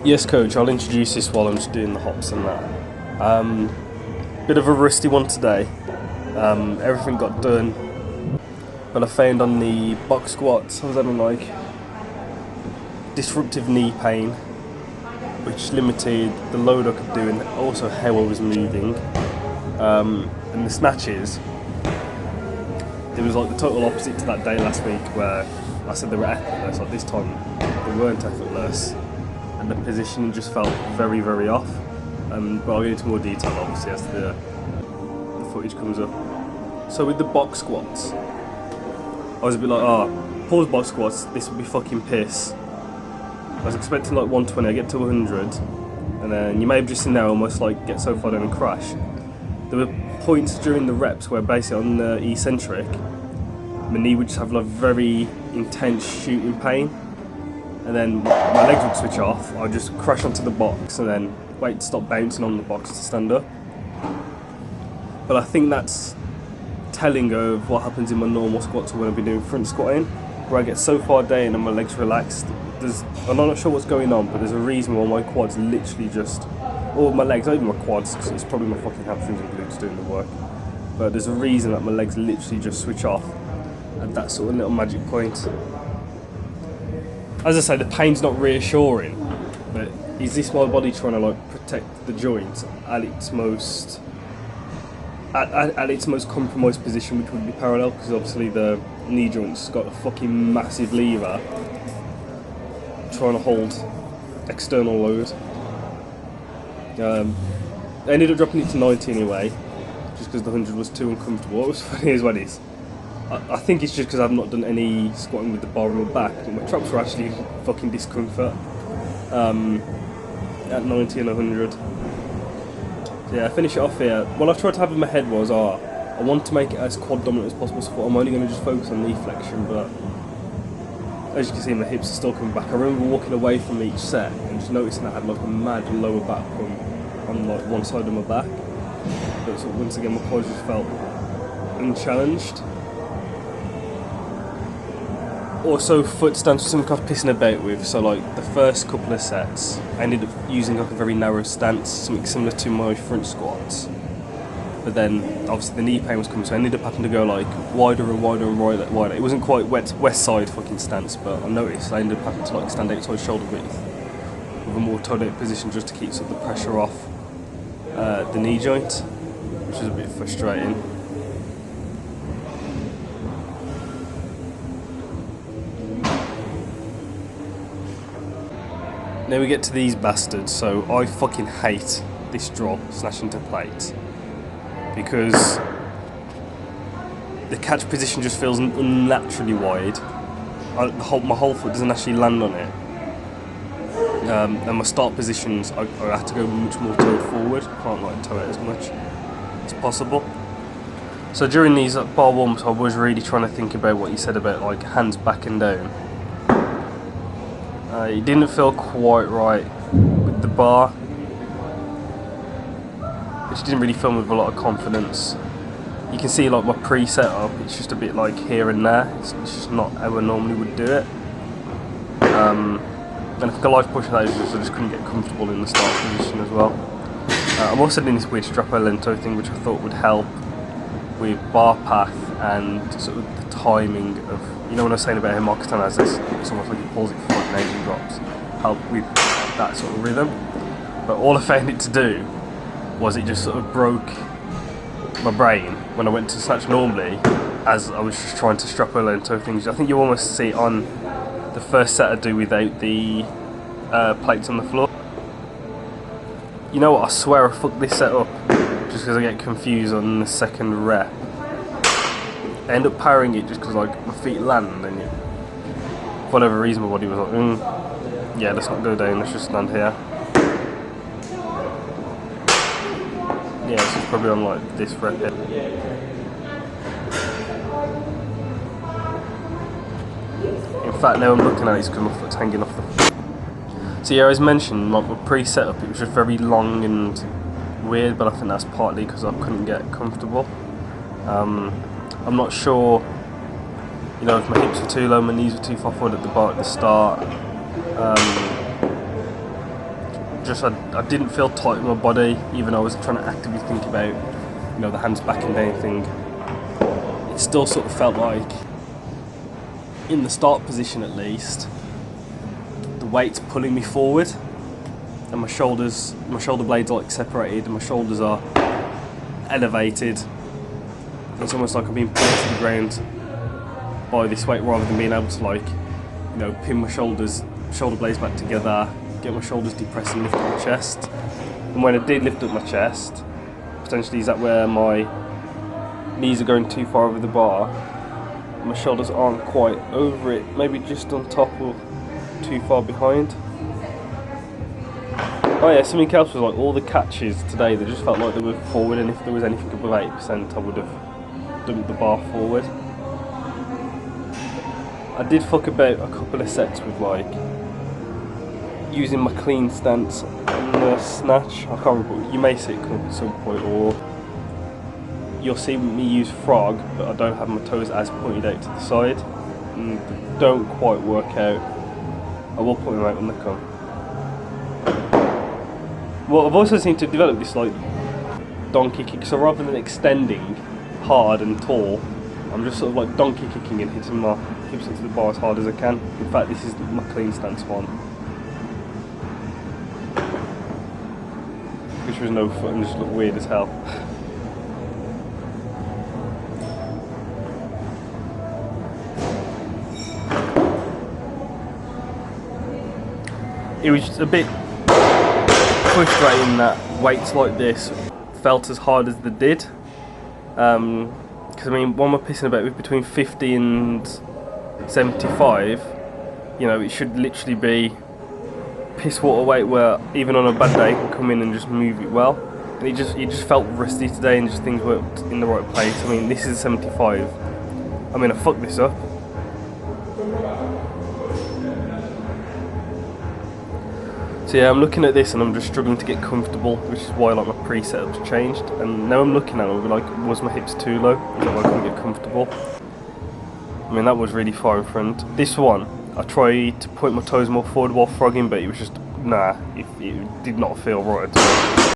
Yes, coach, I'll introduce this while I'm just doing the hops and that. Bit of a rusty one today. Everything got done, but I found on the box squats I was having like disruptive knee pain, which limited the load I could do and also how I was moving. And the snatches, it was like the total opposite to that day last week where I said they were effortless. Like this time, they weren't effortless, and the position just felt very, very off. But I'll get into more detail obviously as the footage comes up. So with the box squats, I was a bit like, pause box squats, this would be fucking piss. I was expecting like 120, I get to 100, and then you may have just seen there almost like get so far down and crash. There were points during the reps where basically on the eccentric, my knee would just have like very intense shooting pain, and then my legs would switch off. I'd just crash onto the box and then wait to stop bouncing on the box to stand up. But I think that's telling of what happens in my normal squats when I've been doing front squatting, where I get so far down and my legs relaxed. I'm not sure what's going on, but there's a reason why my quads literally just, or my legs, not even my quads, because it's probably my fucking hamstrings and glutes doing the work. But there's a reason that my legs literally just switch off at that sort of little magic point. As I say, the pain's not reassuring, but is this my body trying to like protect the joint at its most compromised position, which would be parallel, because obviously the knee joint's got a fucking massive lever trying to hold external load. I ended up dropping it to 90 anyway, just because the 100 was too uncomfortable. What was funny is when I think it's just because I've not done any squatting with the bar on my back, and my traps were actually fucking discomfort at 90 and 100. So yeah, I finish it off here. What I tried to have in my head was, I want to make it as quad dominant as possible, so I'm only going to just focus on knee flexion, but as you can see, my hips are still coming back. I remember walking away from each set and just noticing I had like a mad lower back on like one side of my back. But so once again, my quads just felt unchallenged. Also, foot stance was something I was pissing about with. So like the first couple of sets, I ended up using like a very narrow stance, something similar to my front squats. But then obviously the knee pain was coming, so I ended up having to go like wider and wider and wider. It wasn't quite west side fucking stance, but I noticed I ended up having to like stand outside shoulder width with a more toe out position just to keep some of the pressure off the knee joint, which was a bit frustrating. Now we get to these bastards. So I fucking hate this drop, snatch into plate, because the catch position just feels unnaturally wide. My whole foot doesn't actually land on it. And my start positions, I have to go much more toe forward. I can't like toe it as much as possible. So during these bar warm-ups, I was really trying to think about what you said about like hands back and down. It didn't feel quite right with the bar, which didn't really fill me with a lot of confidence. You can see like my pre-setup, it's just a bit like here and there. It's just not how I normally would do it. And I think a life push of that is just I just couldn't get comfortable in the start position as well. I'm also doing this weird strap lento thing, which I thought would help with bar path and sort of the timing of, you know, when I was saying about how Marcus has this, it's almost like he pulls it for like Asian drops, help with that sort of rhythm. But all I found it to do was it just sort of broke my brain when I went to snatch normally, as I was just trying to strap lento things. I think you almost see it on the first set I do without the plates on the floor. You know what, I swear I fucked this set up just because I get confused on the second rep. I end up powering it just because like my feet land, and for whatever reason my body was like, yeah, let's not go down, let's just stand here. Yeah, this is probably on like this rep here. In fact, now I'm looking at it, it's because my foot's hanging off the floor. So yeah, as mentioned, like my pre-setup, it was just very long and weird, but I think that's partly because I couldn't get comfortable. I'm not sure, you know, if my hips were too low, my knees were too far forward at the bar at the start. I didn't feel tight in my body, even though I was trying to actively think about, you know, the hands backing down thing. It still sort of felt like, in the start position at least, the weight's pulling me forward, and my shoulder blades are like separated, and my shoulders are elevated. It's almost like I'm being pulled to the ground by this weight, rather than being able to, like, you know, pin my shoulder blades back together, get my shoulders depressed and lift up my chest. And when I did lift up my chest, potentially is that where my knees are going too far over the bar, my shoulders aren't quite over it, maybe just on top or too far behind. Oh yeah, something else was like all the catches today, they just felt like they were forward, and if there was anything above 8% I would have dumped the bar forward. I did fuck about a couple of sets with like using my clean stance on the snatch. I can't remember, you may see it come up at some point, or you'll see me use frog, but I don't have my toes as pointed out to the side, and they don't quite work out. I will point them out when they come. Well, I've also seemed to develop this like donkey kick, so rather than extending hard and tall, I'm just sort of like donkey kicking and hitting my hips into the bar as hard as I can. In fact, this is my clean stance one, which was no fun and just looked weird as hell. It was just a bit frustrating that weights like this felt as hard as they did. Because I mean, what am I pissing about with between 50 and 75? You know, it should literally be piss water weight where even on a bad day I can come in and just move it well. And it just felt rusty today, and just things weren't in the right place. I mean, this is 75. I mean, I fucked this up. So yeah, I'm looking at this and I'm just struggling to get comfortable, which is why like my pre-setup's changed. And now I'm looking at it, I'm like, was my hips too low? Is that why I couldn't get comfortable? I mean, that was really far in front. This one, I tried to point my toes more forward while frogging, but it was just, nah, it did not feel right at all.